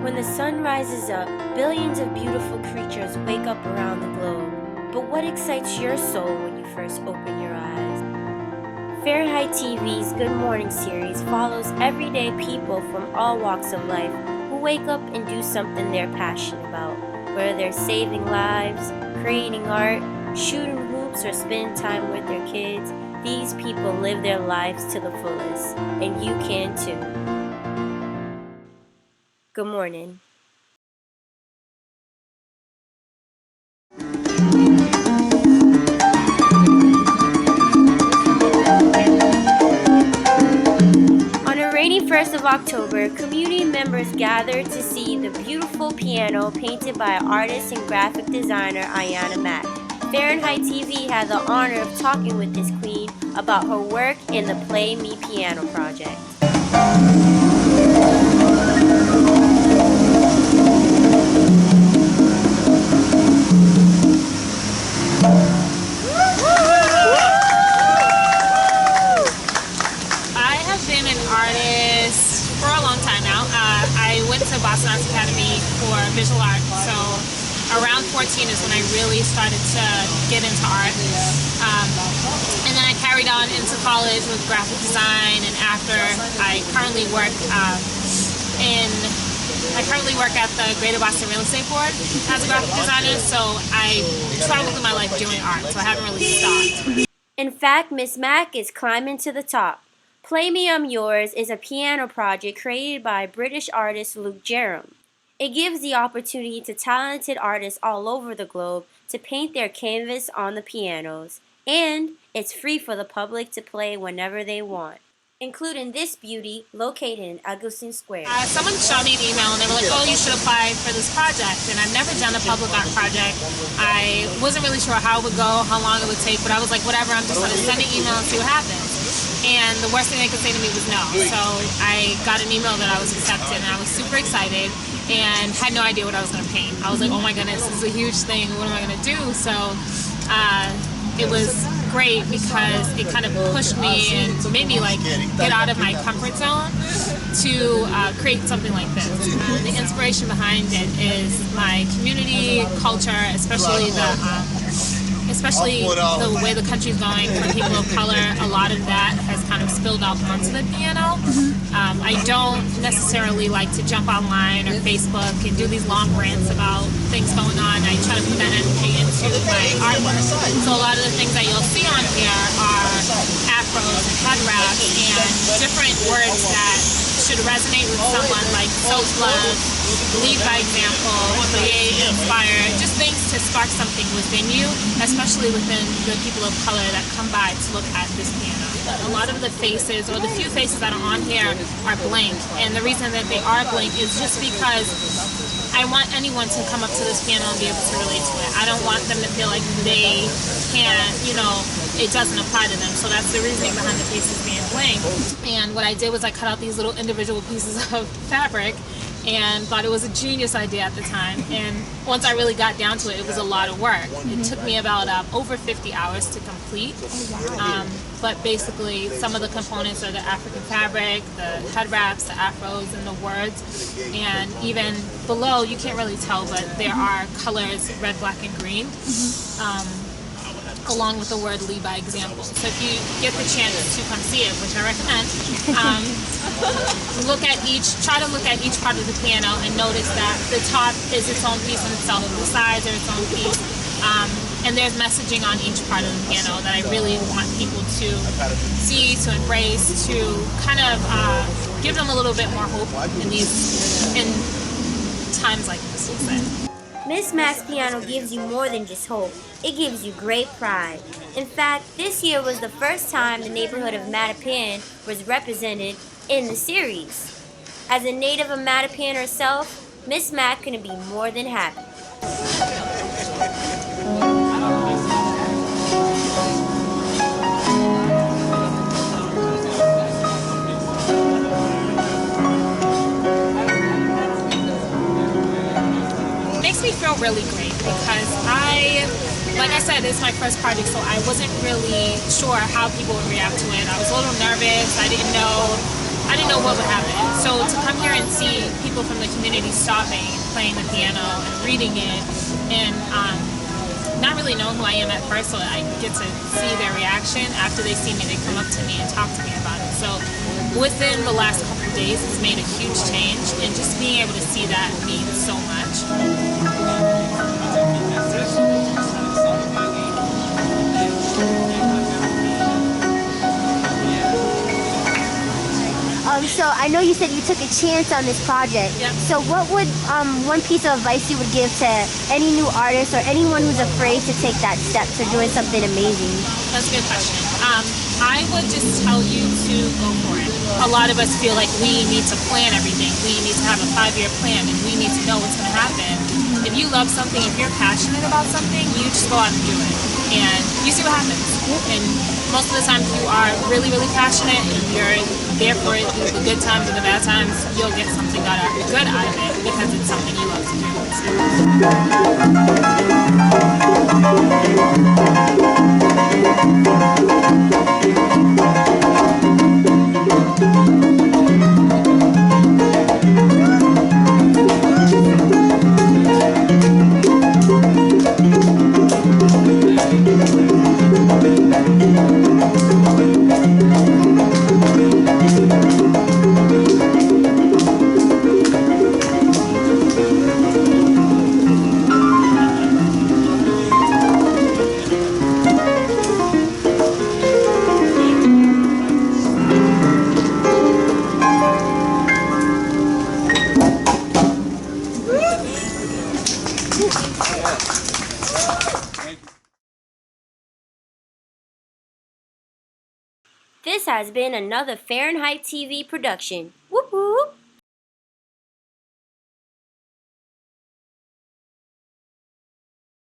When the sun rises up, billions of beautiful creatures wake up around the globe. But what excites your soul when you first open your eyes? Fahrenheit TV's Good Morning series follows everyday people from all walks of life who wake up and do something they're passionate about. Whether they're saving lives, creating art, shooting hoops, or spending time with their kids, these people live their lives to the fullest, and you can too. Good morning. On a rainy 1st of October, community members gathered to see the beautiful piano painted by artist and graphic designer Ayana Mack. Fahrenheit TV had the honor of talking with this queen about her work in the Play Me Piano project. I have been an artist for a long time now. I went to Boston Arts Academy for visual art, so around 14 is when I really started to get into art. And then I carried on into college with graphic design, and after I currently work at the Greater Boston Real Estate Board as a graphic designer, so I traveled through my life doing art, so I haven't really stopped. In fact, Miss Mack is climbing to the top. Play Me I'm Yours is a piano project created by British artist Luke Jerram. It gives the opportunity to talented artists all over the globe to paint their canvas on the pianos, and it's free for the public to play whenever they want, including this beauty located in Eggleston Square. Someone shot me an email and they were like, oh, you should apply for this project. And I've never done a public art project. I wasn't really sure how it would go, how long it would take, but I was like, whatever, I'm just going to send an email and see what happens. And the worst thing they could say to me was no. So I got an email that I was accepted, and I was super excited and had no idea what I was going to paint. I was like, oh my goodness, this is a huge thing. What am I going to do? So it was great because it kind of pushed me and made me like get out of my comfort zone to create something like this. The inspiration behind it is my community, culture, especially the way the country's going for people of color. A lot of that has kind of spilled out onto the piano. I don't necessarily like to jump online or Facebook and do these long rants about things going on. I try to put that energy into my artwork. So a lot of the things that you'll see on here are afros and head wraps and different words that should resonate with someone, like self-love, lead by example, create, inspire, just things to spark something within you, especially within the people of color that come by to look at this piano. A lot of the faces, or the few faces that are on here, are blank, and the reason that they are blank is just because I want anyone to come up to this piano and be able to relate to it. I don't want them to feel like they can't, it doesn't apply to them. So that's the reasoning behind the faces being blank. And what I did was I cut out these little individual pieces of fabric and thought it was a genius idea at the time. And once I really got down to it, it was a lot of work. It took me about over 50 hours to complete. But basically, some of the components are the African fabric, the head wraps, the afros, and the words. And even below, you can't really tell, but there are colors, red, black, and green. Along with the word lead by example. So if you get the chance to come see it, which I recommend, try to look at each part of the piano and notice that the top is its own piece in itself, the sides are its own piece, and there's messaging on each part of the piano that I really want people to see, to embrace, to kind of give them a little bit more hope in times like this, we'll say. Miss Mack's piano gives you more than just hope. It gives you great pride. In fact, this year was the first time the neighborhood of Mattapan was represented in the series. As a native of Mattapan herself, Miss Mack couldn't be more than happy. Makes me feel really great because like I said, it's my first project, so I wasn't really sure how people would react to it. I was a little nervous. I didn't know what would happen. So to come here and see people from the community stopping and playing the piano and reading it, and not really knowing who I am at first, so I get to see their reaction after they see me. They come up to me and talk to me about it. So within the last couple of days, it's made a huge change, and just being able to see that means so much. So I know you said you took a chance on this project. Yep. So what would one piece of advice you would give to any new artist or anyone who's afraid to take that step to doing something amazing? That's a good question. I would just tell you to go for it. A lot of us feel like we need to plan everything. We need to have a 5-year plan, and we need to know what's going to happen. If you love something, if you're passionate about something, you just go out and do it. And you see what happens. And most of the time, if you are really, really passionate and you're there for it through the good times and the bad times, you'll get something good out of it because it's something you love to do. This has been another Fahrenheit TV production. Whoop whoop.